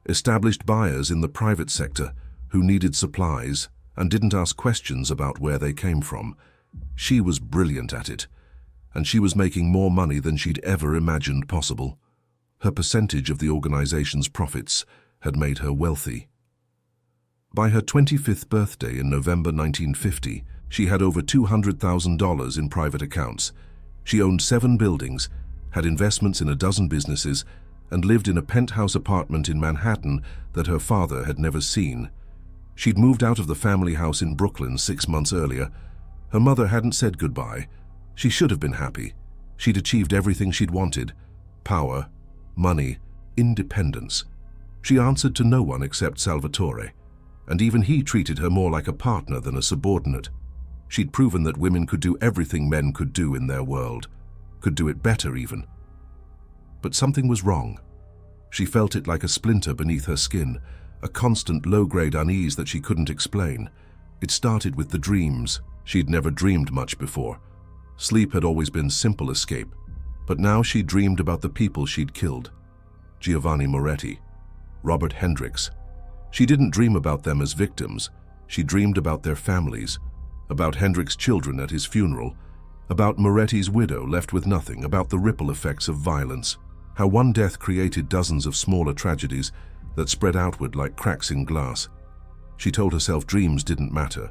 established buyers in the private sector who needed supplies and didn't ask questions about where they came from. She was brilliant at it, and she was making more money than she'd ever imagined possible. Her percentage of the organization's profits had made her wealthy. By her 25th birthday in November 1950, she had over $200,000 in private accounts. She owned 7 buildings, had investments in a dozen businesses, and lived in a penthouse apartment in Manhattan that her father had never seen. She'd moved out of the family house in Brooklyn 6 months earlier. Her mother hadn't said goodbye. She should have been happy. She'd achieved everything she'd wanted: power, money, independence. She answered to no one except Salvatore, and even he treated her more like a partner than a subordinate. She'd proven that women could do everything men could do in their world, could do it better even. But something was wrong. She felt it like a splinter beneath her skin, a constant low-grade unease that she couldn't explain. It started with the dreams. She'd never dreamed much before. Sleep had always been simple escape, but now she dreamed about the people she'd killed. Giovanni Moretti, Robert Hendricks. She didn't dream about them as victims. She dreamed about their families, about Hendricks' children at his funeral, about Moretti's widow left with nothing, about the ripple effects of violence, how one death created dozens of smaller tragedies that spread outward like cracks in glass. She told herself dreams didn't matter,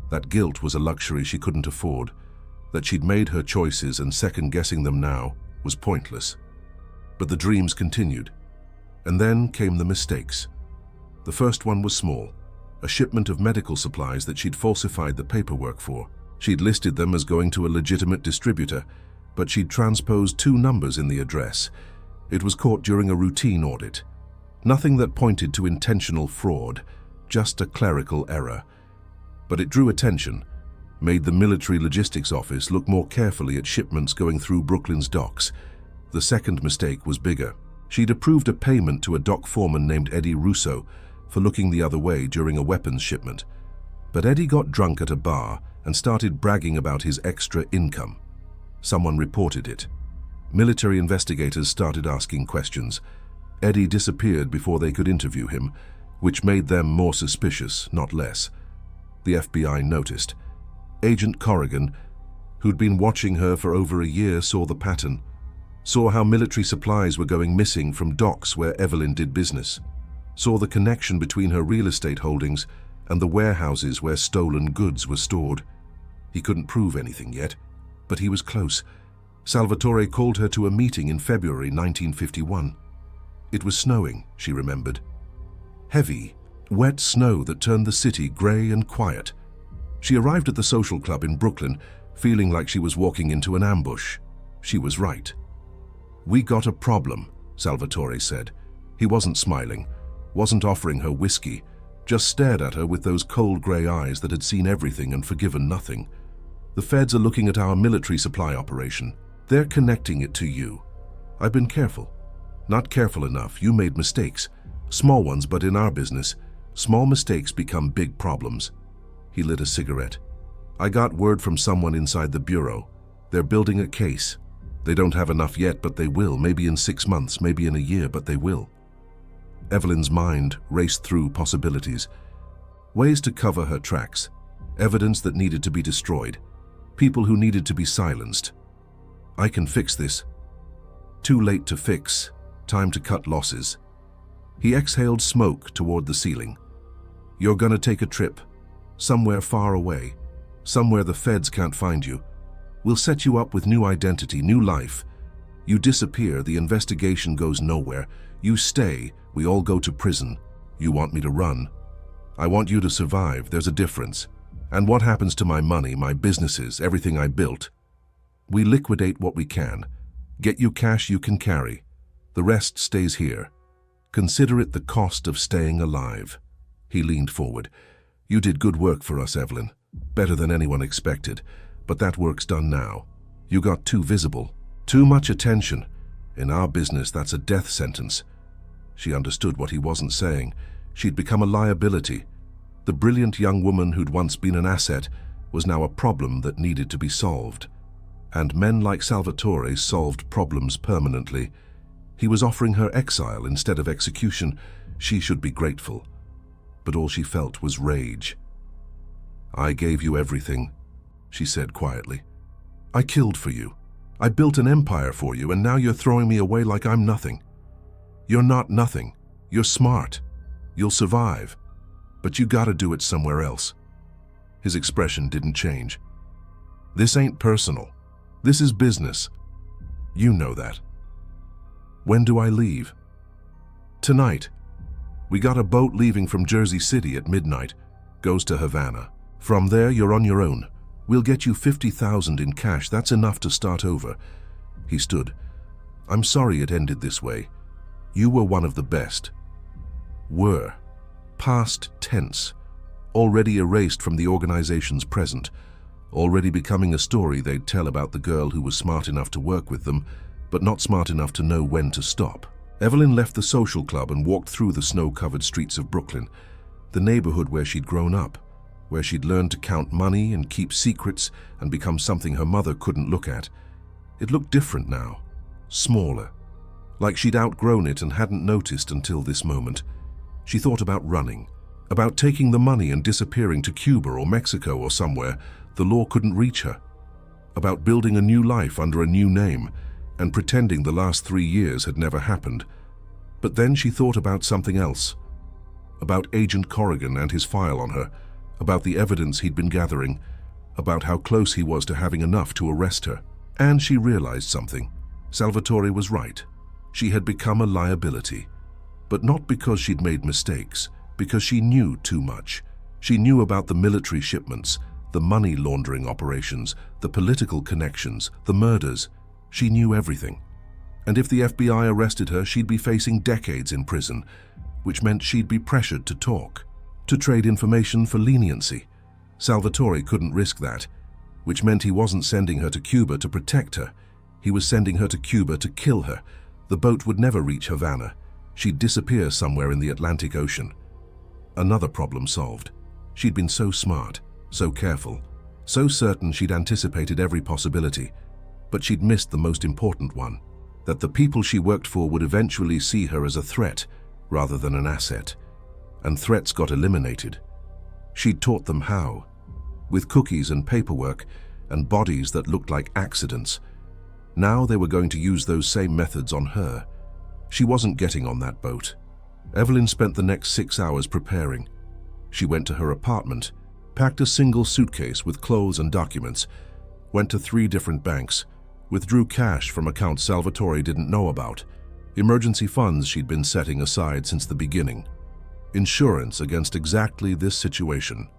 that guilt was a luxury she couldn't afford, that she'd made her choices and second-guessing them now was pointless. But the dreams continued, and then came the mistakes. The first one was small, a shipment of medical supplies that she'd falsified the paperwork for. She'd listed them as going to a legitimate distributor, but she'd transposed 2 numbers in the address. It was caught during a routine audit. Nothing that pointed to intentional fraud, just a clerical error. But it drew attention, made the military logistics office look more carefully at shipments going through Brooklyn's docks. The second mistake was bigger. She'd approved a payment to a dock foreman named Eddie Russo for looking the other way during a weapons shipment. But Eddie got drunk at a bar and started bragging about his extra income. Someone reported it. Military investigators started asking questions. Eddie disappeared before they could interview him, which made them more suspicious, not less. The FBI noticed. Agent Corrigan, who'd been watching her for over a year, saw the pattern, saw how military supplies were going missing from docks where Evelyn did business, saw the connection between her real estate holdings and the warehouses where stolen goods were stored. He couldn't prove anything yet, but he was close. Salvatore called her to a meeting in February 1951. It was snowing, she remembered. Heavy, wet snow that turned the city grey and quiet. She arrived at the social club in Brooklyn, feeling like she was walking into an ambush. She was right. "We got a problem," Salvatore said. He wasn't smiling, wasn't offering her whiskey, just stared at her with those cold grey eyes that had seen everything and forgiven nothing. "The feds are looking at our military supply operation. They're connecting it to you. I've been careful. Not careful enough. You made mistakes. Small ones, but in our business, small mistakes become big problems." He lit a cigarette. "I got word from someone inside the bureau. They're building a case. They don't have enough yet, but they will. Maybe in 6 months, maybe in a year, but they will." Evelyn's mind raced through possibilities. Ways to cover her tracks. Evidence that needed to be destroyed. People who needed to be silenced. "I can fix this." Too late to fix. Time to cut losses. He exhaled smoke toward the ceiling. "You're gonna take a trip. Somewhere far away. Somewhere the feds can't find you. We'll set you up with new identity, new life. You disappear, the investigation goes nowhere. You stay, we all go to prison. You want me to run. I want you to survive, there's a difference. And what happens to my money, my businesses, everything I built? We liquidate what we can. Get you cash you can carry. The rest stays here. Consider it the cost of staying alive." He leaned forward. "You did good work for us, Evelyn. Better than anyone expected. But that work's done now. You got too visible. Too much attention. In our business, that's a death sentence." She understood what he wasn't saying. She'd become a liability. The brilliant young woman who'd once been an asset was now a problem that needed to be solved. And men like Salvatore solved problems permanently. He was offering her exile instead of execution. She should be grateful. But all she felt was rage. "I gave you everything," she said quietly. "I killed for you. I built an empire for you, and now you're throwing me away like I'm nothing. You're not nothing. You're smart. You'll survive. But you gotta do it somewhere else." His expression didn't change. "This ain't personal. This is business. You know that." "When do I leave?" "Tonight. We got a boat leaving from Jersey City at midnight. Goes to Havana. From there, you're on your own. We'll get you 50,000 in cash. That's enough to start over." He stood. "I'm sorry it ended this way. You were one of the best." Were. Past tense. Already erased from the organization's present. Already becoming a story they'd tell about the girl who was smart enough to work with them, but not smart enough to know when to stop. Evelyn left the social club and walked through the snow-covered streets of Brooklyn, the neighborhood where she'd grown up, where she'd learned to count money and keep secrets and become something her mother couldn't look at. It looked different now, smaller, like she'd outgrown it and hadn't noticed until this moment. She thought about running, about taking the money and disappearing to Cuba or Mexico or somewhere the law couldn't reach her, about building a new life under a new name and pretending the last 3 years had never happened. But then she thought about something else, about Agent Corrigan and his file on her, about the evidence he'd been gathering, about how close he was to having enough to arrest her. And she realized something. Salvatore was right. She had become a liability. But not because she'd made mistakes, because she knew too much. She knew about the military shipments, the money laundering operations, the political connections, the murders. She knew everything. And if the FBI arrested her, she'd be facing decades in prison, which meant she'd be pressured to talk, to trade information for leniency. Salvatore couldn't risk that, which meant he wasn't sending her to Cuba to protect her. He was sending her to Cuba to kill her. The boat would never reach Havana. She'd disappear somewhere in the Atlantic Ocean. Another problem solved. She'd been so smart, so careful, so certain she'd anticipated every possibility, but she'd missed the most important one. that the people she worked for would eventually see her as a threat rather than an asset. And threats got eliminated. She'd taught them how, with cookies and paperwork and bodies that looked like accidents. Now they were going to use those same methods on her. She wasn't getting on that boat. Evelyn spent the next 6 hours preparing. She went to her apartment, packed a single suitcase with clothes and documents, went to 3 different banks, withdrew cash from accounts Salvatore didn't know about, emergency funds she'd been setting aside since the beginning, insurance against exactly this situation.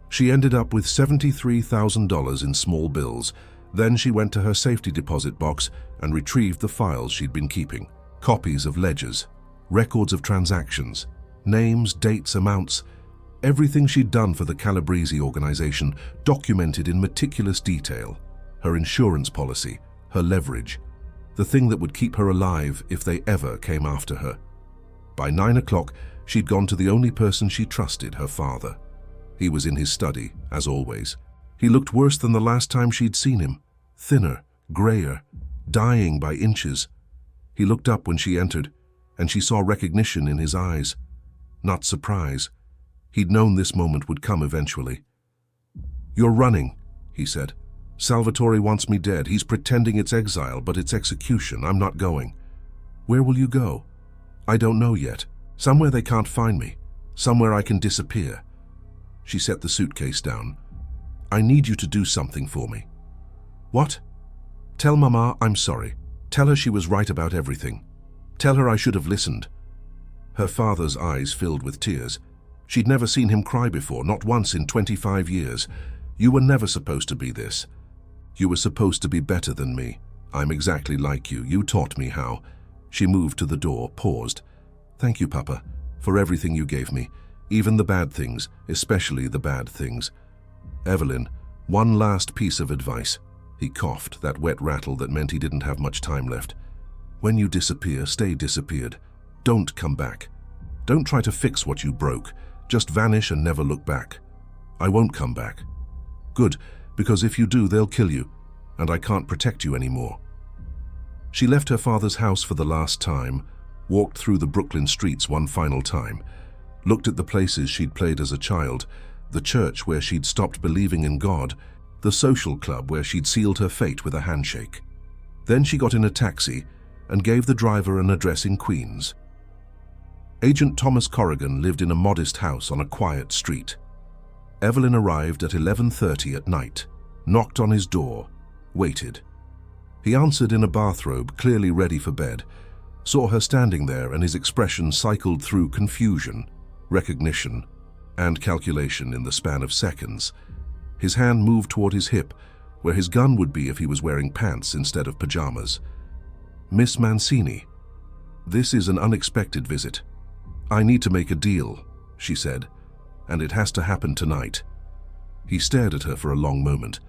She ended up with $73,000 in small bills. Then she went to her safety deposit box and retrieved the files she'd been keeping, copies of ledgers, records of transactions, names, dates, amounts, everything she'd done for the Calabrese organization, documented in meticulous detail, her insurance policy, her leverage, the thing that would keep her alive if they ever came after her. By 9 o'clock, she'd gone to the only person she trusted, her father. He was in his study, as always. He looked worse than the last time she'd seen him, thinner, grayer, dying by inches. He looked up when she entered, and she saw recognition in his eyes, not surprise. He'd known this moment would come eventually. "You're running," he said. "Salvatore wants me dead. He's pretending it's exile, but it's execution. I'm not going." "Where will you go?" "I don't know yet. Somewhere they can't find me. Somewhere I can disappear." She set the suitcase down. "I need you to do something for me." "What?" "Tell Mama I'm sorry. Tell her she was right about everything. Tell her I should have listened." Her father's eyes filled with tears. She'd never seen him cry before, not once in 25 years. "You were never supposed to be this. You were supposed to be better than me. I'm exactly like you. You taught me how." She moved to the door, paused. "Thank you, Papa, for everything you gave me. Even the bad things, especially the bad things. Evelyn, one last piece of advice." He coughed, that wet rattle that meant he didn't have much time left. "When you disappear, stay disappeared. Don't come back. Don't try to fix what you broke. Just vanish and never look back." "I won't come back." "Good, because if you do, they'll kill you, and I can't protect you anymore." She left her father's house for the last time, walked through the Brooklyn streets one final time, looked at the places she'd played as a child, the church where she'd stopped believing in God, the social club where she'd sealed her fate with a handshake. Then she got in a taxi and gave the driver an address in Queens. Agent Thomas Corrigan lived in a modest house on a quiet street. Evelyn arrived at 11:30 at night, knocked on his door, waited. He answered in a bathrobe, clearly ready for bed, saw her standing there, and his expression cycled through confusion, recognition, and calculation in the span of seconds. His hand moved toward his hip, where his gun would be if he was wearing pants instead of pajamas. "Miss Mancini, this is an unexpected visit. I need to make a deal," she said, "and it has to happen tonight." He stared at her for a long moment,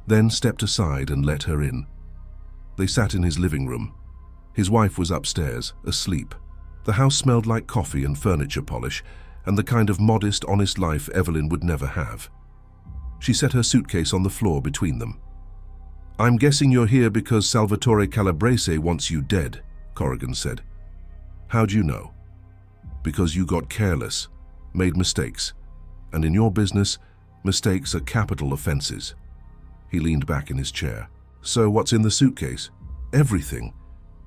then stepped aside and let her in. They sat in his living room. His wife was upstairs, asleep. The house smelled like coffee and furniture polish, and the kind of modest, honest life Evelyn would never have. She set her suitcase on the floor between them. "I'm guessing you're here because Salvatore Calabrese wants you dead," Corrigan said. "How'd you know?" "Because you got careless, made mistakes, and in your business, mistakes are capital offenses." He leaned back in his chair. "So what's in the suitcase?" "Everything.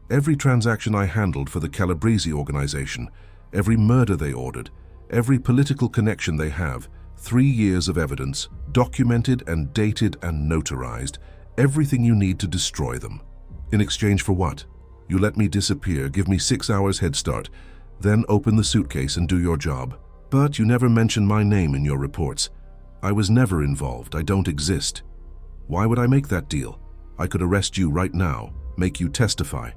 Every transaction I handled for the Calabrese organization, every murder they ordered, every political connection they have, 3 years of evidence, documented and dated and notarized, everything you need to destroy them. In exchange for what? You let me disappear, give me 6 hours head start, then open the suitcase and do your job. But you never mention my name in your reports. I was never involved. I don't exist. Why would I make that deal? I could arrest you right now, make you testify.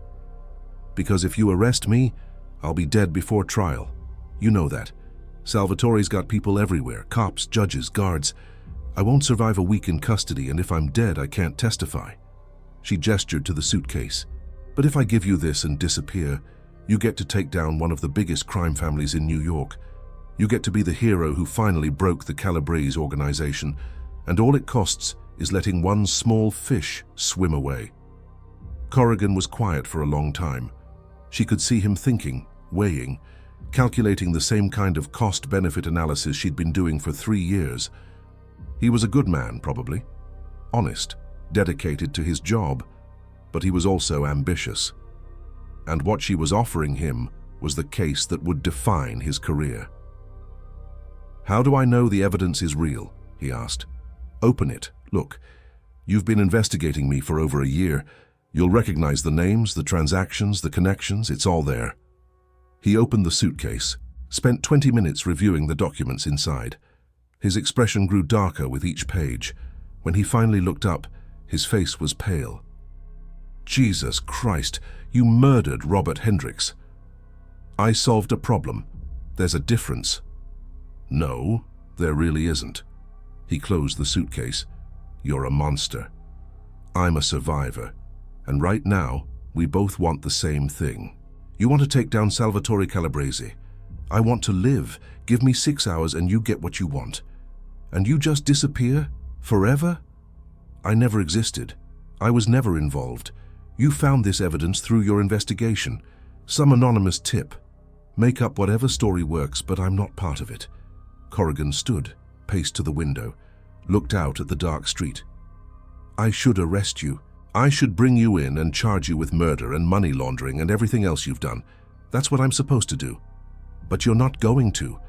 Because if you arrest me, I'll be dead before trial. You know that. Salvatore's got people everywhere, cops, judges, guards. I won't survive a week in custody, and if I'm dead, I can't testify." She gestured to the suitcase. "But if I give you this and disappear, you get to take down one of the biggest crime families in New York. You get to be the hero who finally broke the Calabrese organization, and all it costs is letting one small fish swim away." Corrigan was quiet for a long time. She could see him thinking, weighing, calculating the same kind of cost-benefit analysis she'd been doing for 3 years. He was a good man, probably. Honest, dedicated to his job, but he was also ambitious. And what she was offering him was the case that would define his career. "How do I know the evidence is real?" he asked. "Open it. Look, you've been investigating me for over a year. You'll recognize the names, the transactions, the connections, it's all there." He opened the suitcase, spent 20 minutes reviewing the documents inside. His expression grew darker with each page. When he finally looked up, his face was pale. "Jesus Christ, you murdered Robert Hendricks." "I solved a problem. There's a difference." "No, there really isn't." He closed the suitcase. "You're a monster. I'm a survivor. And right now, we both want the same thing. You want to take down Salvatore Calabrese. I want to live. Give me 6 hours and you get what you want. And you just disappear? Forever?" "I never existed. I was never involved. You found this evidence through your investigation. Some anonymous tip. Make up whatever story works, but I'm not part of it." Corrigan stood, paced to the window, looked out at the dark street. "I should arrest you. I should bring you in and charge you with murder and money laundering and everything else you've done. That's what I'm supposed to do. But you're not going to,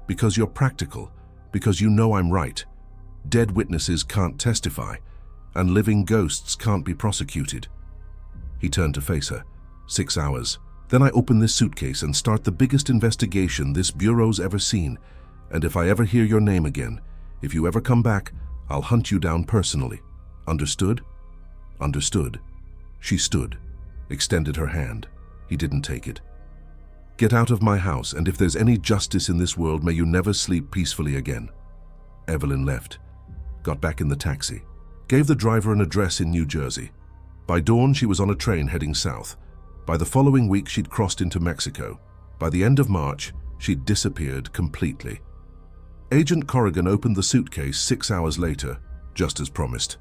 because you're practical, because you know I'm right. Dead witnesses can't testify, and living ghosts can't be prosecuted." He turned to face her. 6 hours. Then I open this suitcase and start the biggest investigation this bureau's ever seen. And if I ever hear your name again, if you ever come back, I'll hunt you down personally. Understood?" "Understood." She stood, extended her hand. He didn't take it. "Get out of my house, and if there's any justice in this world, may you never sleep peacefully again." Evelyn left, got back in the taxi, gave the driver an address in New Jersey. By dawn, she was on a train heading south. By the following week, she'd crossed into Mexico. By the end of March, she'd disappeared completely. Agent Corrigan opened the suitcase 6 hours later, just as promised.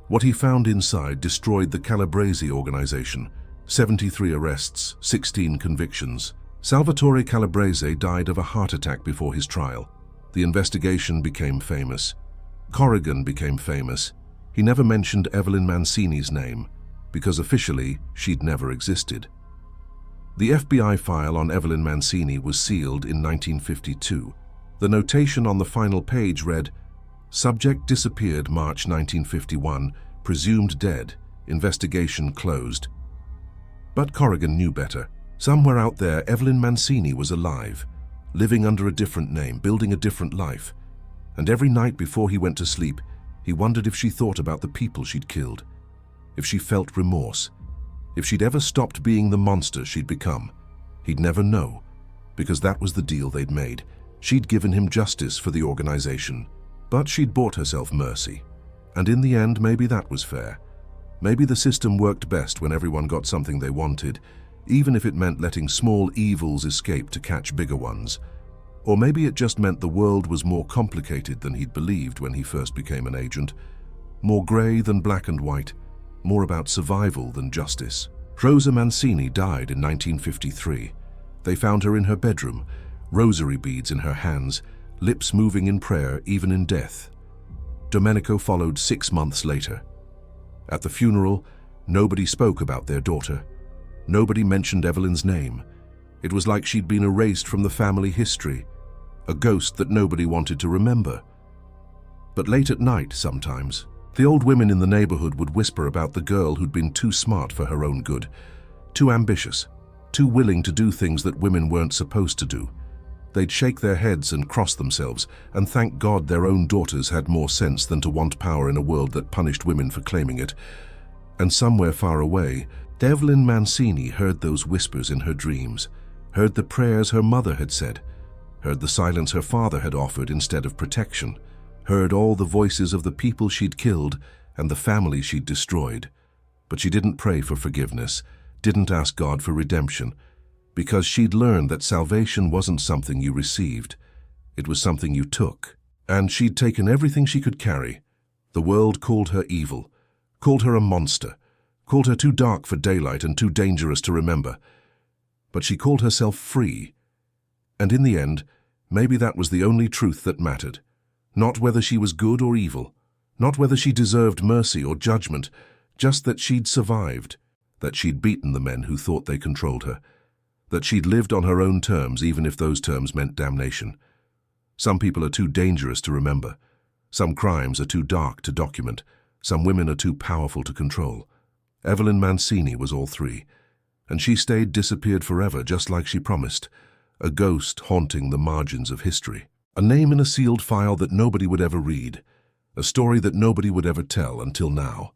What he found inside destroyed the Calabrese organization. 73 arrests, 16 convictions. Salvatore Calabrese died of a heart attack before his trial. The investigation became famous. Corrigan became famous. He never mentioned Evelyn Mancini's name, because officially she'd never existed. The FBI file on Evelyn Mancini was sealed in 1952. The notation on the final page read, "Subject disappeared March 1951, presumed dead, investigation closed." But Corrigan knew better. Somewhere out there, Evelyn Mancini was alive, living under a different name, building a different life. And every night before he went to sleep, he wondered if she thought about the people she'd killed, if she felt remorse, if she'd ever stopped being the monster she'd become. He'd never know, because that was the deal they'd made. She'd given him justice for the organization, but she'd bought herself mercy. And in the end, maybe that was fair. Maybe the system worked best when everyone got something they wanted, even if it meant letting small evils escape to catch bigger ones. Or maybe it just meant the world was more complicated than he'd believed when he first became an agent. More gray than black and white, more about survival than justice. Rosa Mancini died in 1953. They found her in her bedroom, rosary beads in her hands, lips moving in prayer even in death. Domenico followed 6 months later. At the funeral, nobody spoke about their daughter. Nobody mentioned Evelyn's name. It was like she'd been erased from the family history, a ghost that nobody wanted to remember. But late at night, sometimes, the old women in the neighborhood would whisper about the girl who'd been too smart for her own good, too ambitious, too willing to do things that women weren't supposed to do. They'd shake their heads and cross themselves and thank God their own daughters had more sense than to want power in a world that punished women for claiming it. And somewhere far away, Evelyn Mancini heard those whispers in her dreams, heard the prayers her mother had said, heard the silence her father had offered instead of protection, heard all the voices of the people she'd killed and the family she'd destroyed. But she didn't pray for forgiveness, didn't ask God for redemption, because she'd learned that salvation wasn't something you received, it was something you took. And she'd taken everything she could carry. The world called her evil, called her a monster, called her too dark for daylight and too dangerous to remember. But she called herself free. And in the end, maybe that was the only truth that mattered. Not whether she was good or evil, not whether she deserved mercy or judgment, just that she'd survived, that she'd beaten the men who thought they controlled her, that she'd lived on her own terms even if those terms meant damnation. Some people are too dangerous to remember. Some crimes are too dark to document. Some women are too powerful to control. Evelyn Mancini was all three, and she stayed disappeared forever just like she promised, a ghost haunting the margins of history. A name in a sealed file that nobody would ever read, a story that nobody would ever tell until now.